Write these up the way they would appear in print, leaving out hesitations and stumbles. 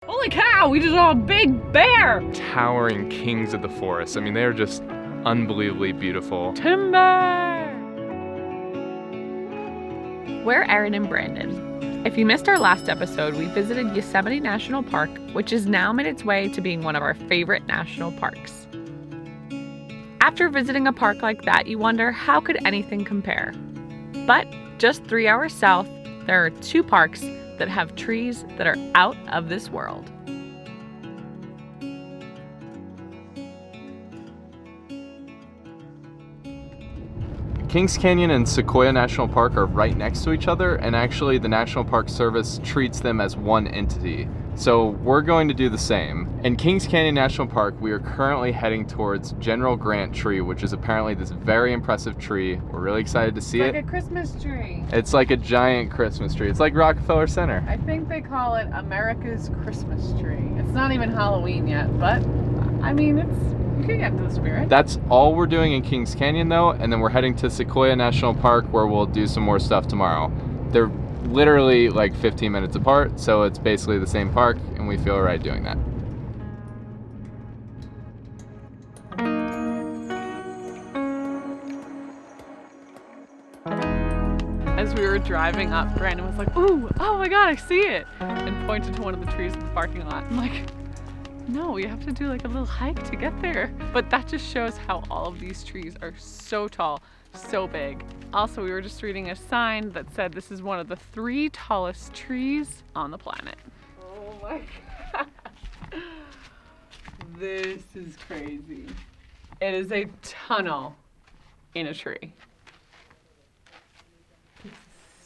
Holy cow, we just saw a big bear! Towering kings of the forest. I mean, they're just unbelievably beautiful. Timber! We're Erin and Brandon. If you missed our last episode, we visited Yosemite National Park, which has now made its way to being one of our favorite national parks. After visiting a park like that, you wonder, how could anything compare? But just 3 hours south, there are two parks that have trees that are out of this world. Kings Canyon and Sequoia National Park are right next to each other, and actually the National Park Service treats them as one entity. So we're going to do the same. In Kings Canyon National Park, we are currently heading towards General Grant Tree, which is apparently this very impressive tree. We're really excited to see it. It's like a Christmas tree. It's like a giant Christmas tree. It's like Rockefeller Center. I think they call it America's Christmas tree. It's not even Halloween yet, but I mean, you can get into the spirit. That's all we're doing in Kings Canyon though, and then we're heading to Sequoia National Park where we'll do some more stuff tomorrow. They're literally like 15 minutes apart, so it's basically the same park, and we feel right doing that. As we were driving up, Brandon was like, "Ooh, oh my God, I see it!" and pointed to one of the trees in the parking lot. I'm like, no, you have to do like a little hike to get there. But that just shows how all of these trees are so tall, so big. Also, we were just reading a sign that said this is one of the 3 tallest trees on the planet. Oh my God. This is crazy. It is a tunnel in a tree. It's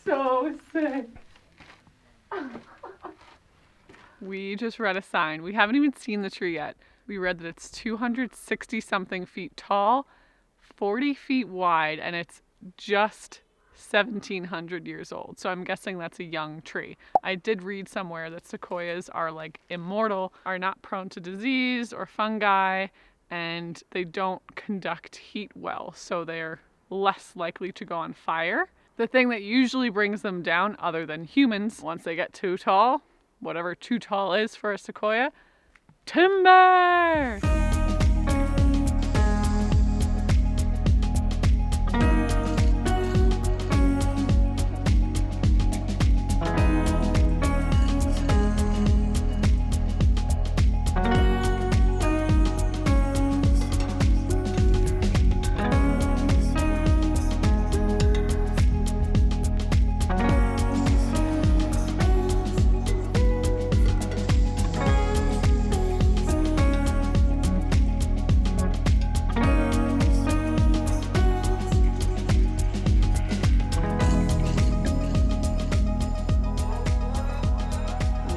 so sick. We just read a sign. We haven't even seen the tree yet. We read that it's 260 something feet tall, 40 feet wide, and it's just 1,700 years old. So I'm guessing that's a young tree. I did read somewhere that sequoias are like immortal, are not prone to disease or fungi, and they don't conduct heat well. So they're less likely to go on fire. The thing that usually brings them down, other than humans, once they get too tall, whatever too tall is for a sequoia, timber!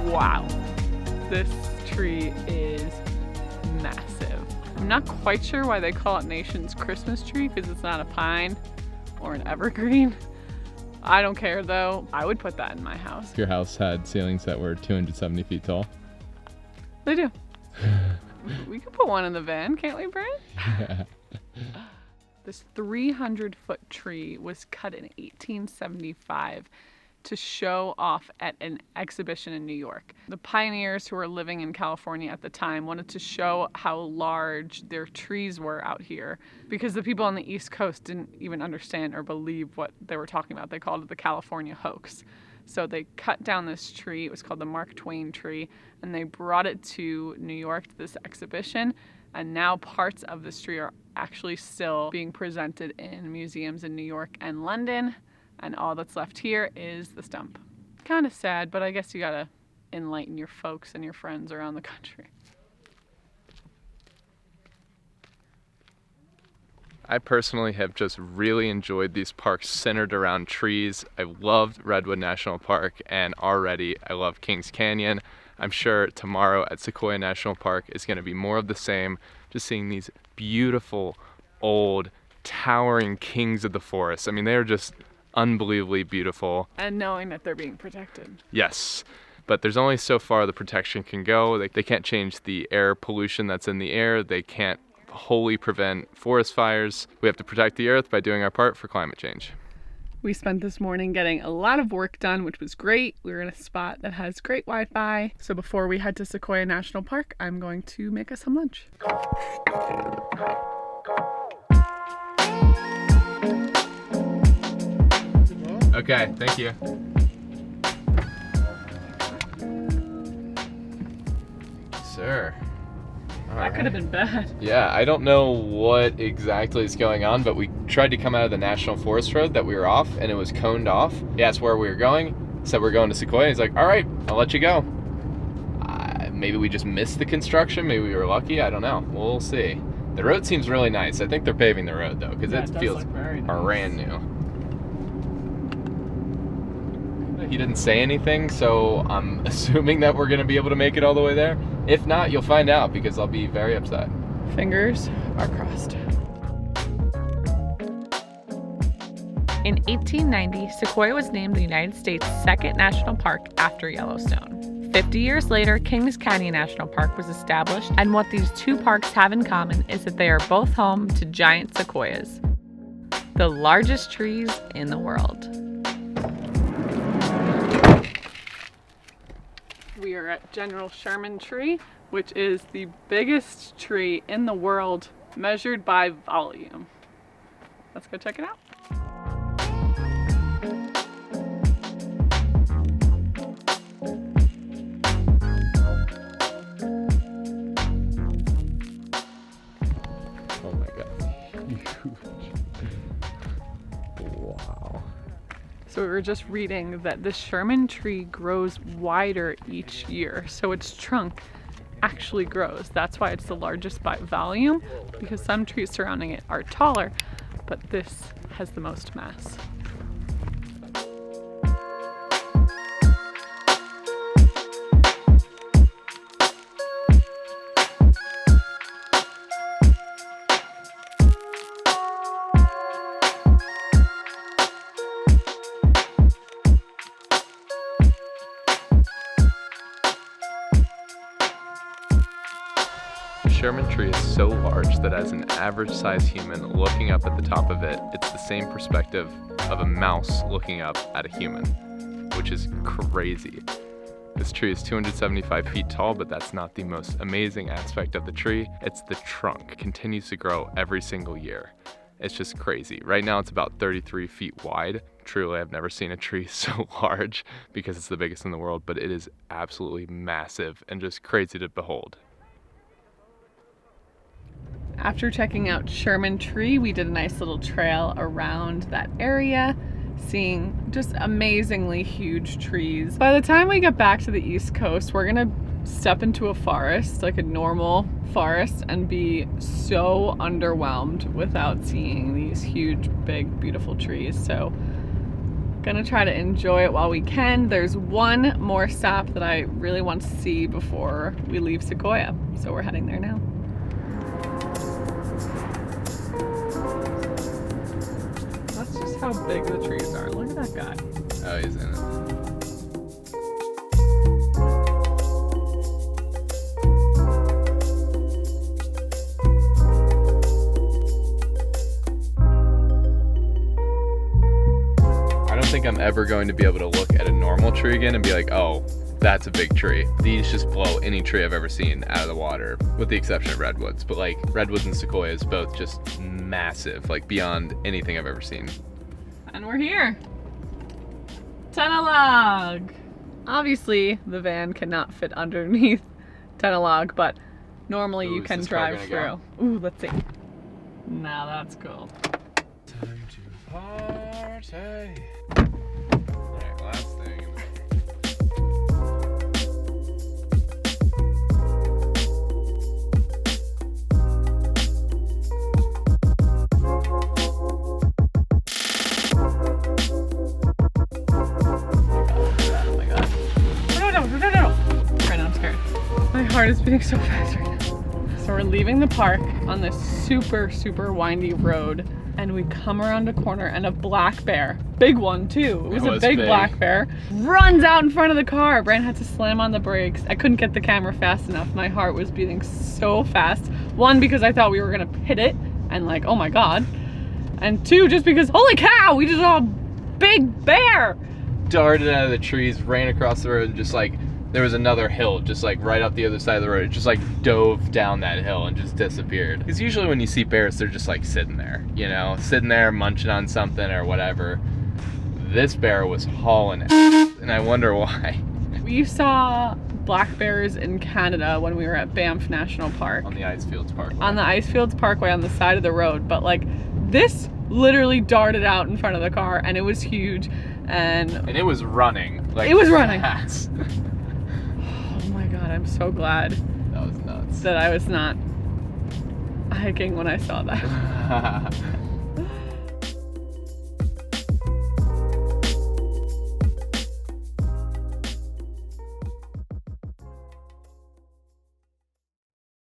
Wow, this tree is massive. I'm not quite sure why they call it Nation's Christmas tree, because it's not a pine or an evergreen. I don't care though. I would put that in my house. Your house had ceilings that were 270 feet tall? They do. We could put one in the van, can't we, Brent? Yeah. This 300-foot tree was cut in 1875 to show off at an exhibition in New York. The pioneers who were living in California at the time wanted to show how large their trees were out here, because the people on the East Coast didn't even understand or believe what they were talking about. They called it the California hoax. So they cut down this tree. It was called the Mark Twain tree, and they brought it to New York to this exhibition. And now parts of this tree are actually still being presented in museums in New York and London. And all that's left here is the stump. Kind of sad, but I guess you gotta enlighten your folks and your friends around the country. I personally have just really enjoyed these parks centered around trees. I loved Redwood National Park, and already I love Kings Canyon. I'm sure tomorrow at Sequoia National Park is going to be more of the same, just seeing these beautiful, old, towering kings of the forest. I mean, they're just unbelievably beautiful. And knowing that they're being protected. Yes, but there's only so far the protection can go. They can't change the air pollution that's in the air. They can't wholly prevent forest fires. We have to protect the earth by doing our part for climate change. We spent this morning getting a lot of work done, which was great. We were in a spot that has great Wi-Fi. So before we head to Sequoia National Park, I'm going to make us some lunch. Okay, thank you. Sir. That could have been bad. Yeah, I don't know what exactly is going on, but we tried to come out of the National Forest Road that we were off, and it was coned off. He asked where we were going. Said we're going to Sequoia. He's like, all right, I'll let you go. Maybe we just missed the construction. Maybe we were lucky. I don't know. We'll see. The road seems really nice. I think they're paving the road, though, because it feels brand new. He didn't say anything, so I'm assuming that we're going to be able to make it all the way there. If not, you'll find out, because I'll be very upset. Fingers are crossed. In 1890, Sequoia was named the United States' second national park after Yellowstone. 50 years later, Kings Canyon National Park was established, and what these two parks have in common is that they are both home to giant sequoias, the largest trees in the world. We are at General Sherman tree, which is the biggest tree in the world measured by volume. Let's go check it out. Oh my God, huge. Wow. So we were just reading that the Sherman tree grows wider each year. So its trunk actually grows. That's why it's the largest by volume, because some trees surrounding it are taller, but this has the most mass. The Sherman tree is so large that as an average sized human looking up at the top of it, it's the same perspective of a mouse looking up at a human, which is crazy. This tree is 275 feet tall, but that's not the most amazing aspect of the tree. It's the trunk. It continues to grow every single year. It's just crazy. Right now it's about 33 feet wide. Truly, I've never seen a tree so large because it's the biggest in the world, but it is absolutely massive and just crazy to behold. After checking out Sherman tree, we did a nice little trail around that area, seeing just amazingly huge trees. By the time we get back to the East Coast, we're gonna step into a forest, like a normal forest, and be so underwhelmed without seeing these huge, big, beautiful trees. So gonna try to enjoy it while we can. There's one more stop that I really want to see before we leave Sequoia, so we're heading there now. That's just how big the trees are. Look at that guy. Oh, he's in it. I don't think I'm ever going to be able to look at a normal tree again and be like, oh, that's a big tree. These just blow any tree I've ever seen out of the water, with the exception of redwoods. But like redwoods and sequoias, both just massive, like beyond anything I've ever seen. And we're here. Tenalog. Obviously, the van cannot fit underneath Tenalog, but normally you can drive through. Ooh, let's see. Now that's cool. Time to party. Alright, last thing. My heart is beating so fast right now. So we're leaving the park on this super, super windy road, and we come around a corner and a black bear, big one too, it was a big black bear, runs out in front of the car. Brandon had to slam on the brakes. I couldn't get the camera fast enough. My heart was beating so fast. One, because I thought we were gonna hit it and like, oh my God. And two, just because, holy cow, we just all big bear. Darted out of the trees, ran across the road, and just like, there was another hill just like right up the other side of the road. It just like dove down that hill and just disappeared. Because usually when you see bears, they're just like sitting there, you know, sitting there munching on something or whatever. This bear was hauling it, and I wonder why. We saw black bears in Canada when we were at Banff National Park. On the Icefields Parkway. On the Icefields Parkway on the side of the road. But like, this literally darted out in front of the car, and it was huge. And it was running. Like, it was running. Fast. Oh my God, I'm so glad That was nuts. that I was not hiking when I saw that.